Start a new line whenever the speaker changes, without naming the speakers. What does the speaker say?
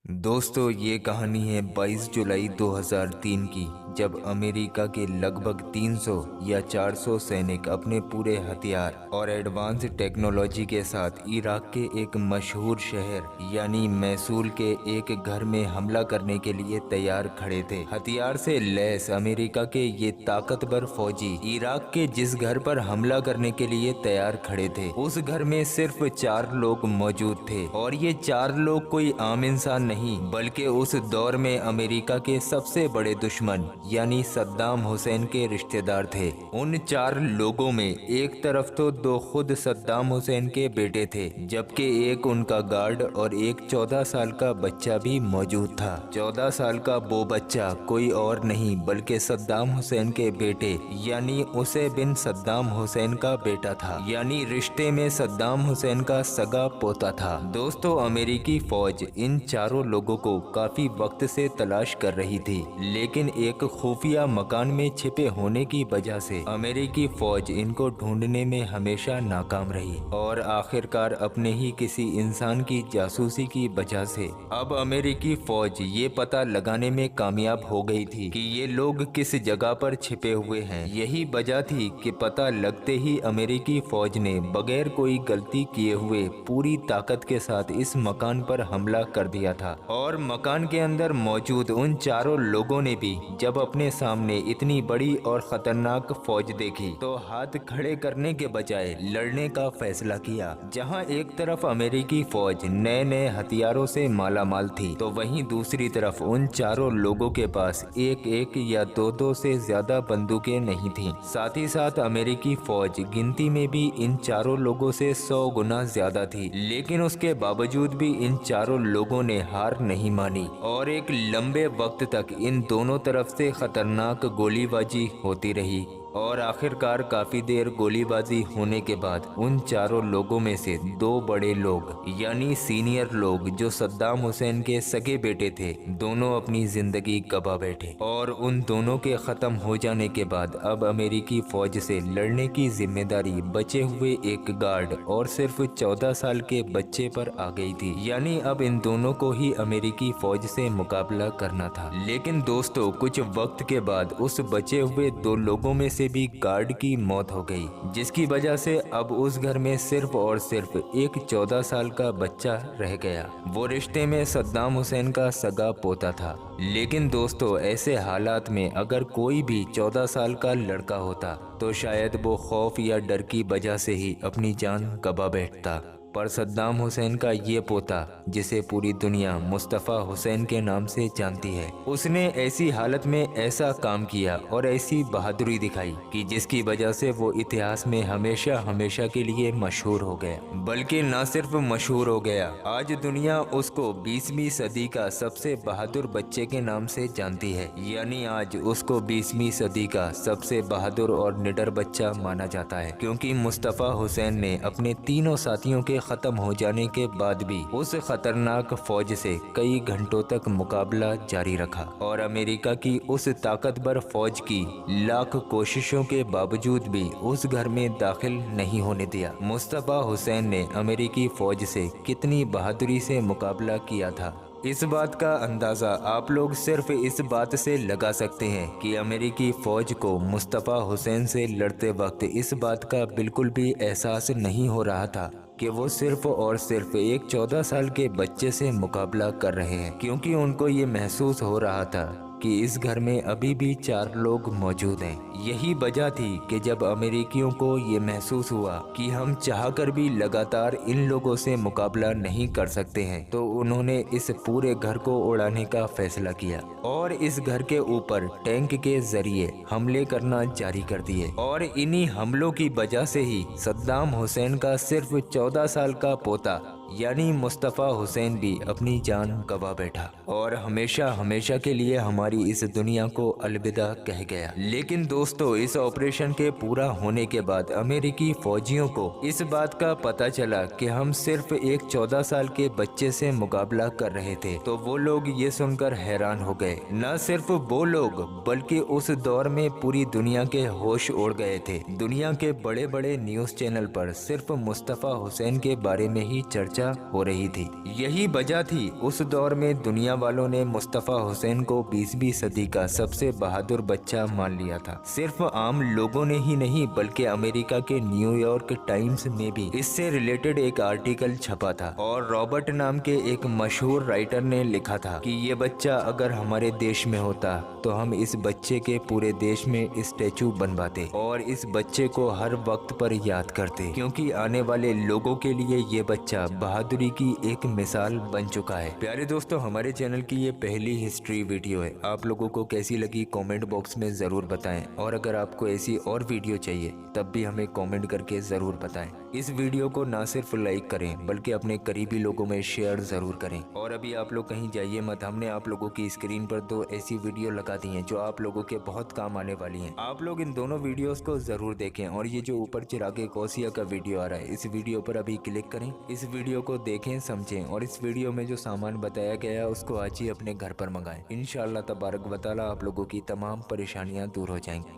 दोस्तों ये कहानी है 22 जुलाई 2003 की, जब अमेरिका के लगभग 300 या 400 सैनिक अपने पूरे हथियार और एडवांस टेक्नोलॉजी के साथ इराक के एक मशहूर शहर यानी मैसूल के एक घर में हमला करने के लिए तैयार खड़े थे। हथियार से लैस अमेरिका के ये ताकतवर फौजी इराक के जिस घर पर हमला करने के लिए तैयार खड़े थे, उस घर में सिर्फ 4 लोग मौजूद थे और ये 4 लोग कोई आम इंसान नहीं बल्कि उस दौर में अमेरिका के सबसे बड़े दुश्मन यानी सद्दाम हुसैन के रिश्तेदार थे। उन 4 लोगों में एक तरफ तो 2 खुद सद्दाम हुसैन के बेटे थे, जबकि एक उनका गार्ड और एक 14 साल का बच्चा भी मौजूद था। 14 साल का वो बच्चा कोई और नहीं बल्कि सद्दाम हुसैन के बेटे यानी उसे बिन सद्दाम हुसैन का बेटा था, यानी रिश्ते में सद्दाम हुसैन का सगा पोता था। दोस्तों, अमेरिकी फौज इन 4 लोगों को काफी वक्त से तलाश कर रही थी, लेकिन एक खुफिया मकान में छिपे होने की वजह से अमेरिकी फौज इनको ढूंढने में हमेशा नाकाम रही और आखिरकार अपने ही किसी इंसान की जासूसी की वजह से अब अमेरिकी फौज ये पता लगाने में कामयाब हो गई थी कि ये लोग किस जगह पर छिपे हुए हैं। यही वजह थी कि पता लगते ही अमेरिकी फौज ने बगैर कोई गलती किए हुए पूरी ताकत के साथ इस मकान पर हमला कर दिया था। और मकान के अंदर मौजूद उन 4 लोगों ने भी जब अपने सामने इतनी बड़ी और खतरनाक फौज देखी तो हाथ खड़े करने के बजाय लड़ने का फैसला किया। जहां एक तरफ अमेरिकी फौज नए नए हथियारों से मालामाल थी, तो वहीं दूसरी तरफ उन 4 लोगों के पास एक एक या दो से ज्यादा बंदूकें नहीं थीं। साथ ही साथ अमेरिकी फौज गिनती में भी इन 4 लोगों से 100 गुना ज्यादा थी, लेकिन उसके बावजूद भी इन 4 लोगों ने हार नहीं मानी और एक लंबे वक्त तक इन दोनों तरफ से खतरनाक गोलीबाजी होती रही। और आखिरकार काफी देर गोलीबाजी होने के बाद उन 4 लोगों में से 2 बड़े लोग यानी सीनियर लोग जो सद्दाम हुसैन के सगे बेटे थे, दोनों अपनी जिंदगी गवा बैठे। और उन दोनों के खत्म हो जाने के बाद अब अमेरिकी फौज से लड़ने की जिम्मेदारी बचे हुए एक गार्ड और सिर्फ 14 साल के बच्चे पर आ गई थी, यानी अब इन दोनों को ही अमेरिकी फौज से मुकाबला करना था। लेकिन दोस्तों, कुछ वक्त के बाद उस बचे हुए 2 लोगों में से भी गार्ड की मौत हो गई, जिसकी वजह से अब उस घर में सिर्फ और सिर्फ एक 14 साल का बच्चा रह गया। वो रिश्ते में सद्दाम हुसैन का सगा पोता था। लेकिन दोस्तों, ऐसे हालात में अगर कोई भी 14 साल का लड़का होता तो शायद वो खौफ या डर की वजह से ही अपनी जान गवा बैठता। पर सद्दाम हुसैन का ये पोता, जिसे पूरी दुनिया मुस्तफ़ा हुसैन के नाम से जानती है, उसने ऐसी हालत में ऐसा काम किया और ऐसी बहादुरी दिखाई कि जिसकी वजह से वो इतिहास में हमेशा हमेशा के लिए मशहूर हो गया। बल्कि न सिर्फ मशहूर हो गया, आज दुनिया उसको 20वीं सदी का सबसे बहादुर बच्चे के नाम से जानती है, यानी आज उसको 20वीं सदी का सबसे बहादुर और निडर बच्चा माना जाता है, क्योंकि मुस्तफ़ा हुसैन ने अपने तीनों साथियों के खत्म हो जाने के बाद भी उस खतरनाक फौज से कई घंटों तक मुकाबला जारी रखा और अमेरिका की उस ताकतवर फौज की लाख कोशिशों के बावजूद भी उस घर में दाखिल नहीं होने दिया। मुस्तफ़ा हुसैन ने अमेरिकी फौज से कितनी बहादुरी से मुकाबला किया था, इस बात का अंदाज़ा आप लोग सिर्फ इस बात से लगा सकते हैं कि अमेरिकी फौज को मुस्तफ़ा हुसैन से लड़ते वक्त इस बात का बिल्कुल भी एहसास नहीं हो रहा था कि वो सिर्फ और सिर्फ एक 14 साल के बच्चे से मुकाबला कर रहे हैं, क्योंकि उनको ये महसूस हो रहा था कि इस घर में अभी भी 4 लोग मौजूद हैं। यही वजह थी कि जब अमेरिकियों को ये महसूस हुआ कि हम चाहकर भी लगातार इन लोगों से मुकाबला नहीं कर सकते हैं, तो उन्होंने इस पूरे घर को उड़ाने का फैसला किया और इस घर के ऊपर टैंक के जरिए हमले करना जारी कर दिए। और इन्हीं हमलों की वजह से ही सद्दाम हुसैन का सिर्फ 14 साल का पोता यानी मुस्तफ़ा हुसैन भी अपनी जान गवा बैठा और हमेशा हमेशा के लिए हमारी इस दुनिया को अलविदा कह गया। लेकिन दोस्तों, इस ऑपरेशन के पूरा होने के बाद अमेरिकी फौजियों को इस बात का पता चला कि हम सिर्फ एक 14 साल के बच्चे से मुकाबला कर रहे थे, तो वो लोग ये सुनकर हैरान हो गए। न सिर्फ वो लोग बल्कि उस दौर में पूरी दुनिया के होश उड़ गए थे। दुनिया के बड़े बड़े न्यूज़ चैनल पर सिर्फ मुस्तफ़ा हुसैन के बारे में ही चर्चा चर्चा हो रही थी। यही वजह थी उस दौर में दुनिया वालों ने मुस्तफ़ा हुसैन को 20वीं सदी का सबसे बहादुर बच्चा मान लिया था। सिर्फ आम लोगों ने ही नहीं बल्कि अमेरिका के न्यूयॉर्क टाइम्स में भी इससे रिलेटेड एक आर्टिकल छपा था और रॉबर्ट नाम के एक मशहूर राइटर ने लिखा था कि ये बच्चा अगर हमारे देश में होता तो हम इस बच्चे के पूरे देश में स्टैचू बनवाते और इस बच्चे को हर वक्त पर याद करते, क्योंकि आने वाले लोगों के लिए ये बच्चा बहादुरी की एक मिसाल बन चुका है। प्यारे दोस्तों, हमारे चैनल की ये पहली हिस्ट्री वीडियो है। आप लोगों को कैसी लगी कमेंट बॉक्स में जरूर बताएं और अगर आपको ऐसी और वीडियो चाहिए तब भी हमें कमेंट करके जरूर बताएं। इस वीडियो को ना सिर्फ लाइक करें बल्कि अपने करीबी लोगों में शेयर जरूर करें। और अभी आप लोग कहीं जाइए मत, हमने आप लोगों की स्क्रीन पर 2 ऐसी वीडियो लगा दी हैं जो आप लोगों के बहुत काम आने वाली हैं। आप लोग इन दोनों वीडियोस को जरूर देखें और ये जो ऊपर चिरागे गौसिया का वीडियो आ रहा है इस वीडियो पर अभी क्लिक करें, इस वीडियो को देखें, समझें और इस वीडियो में जो सामान बताया गया है उसको आज ही अपने घर पर मंगाएं। इंशाअल्लाह तबारक व तआला आप लोगों की तमाम परेशानियां दूर हो जाएंगी।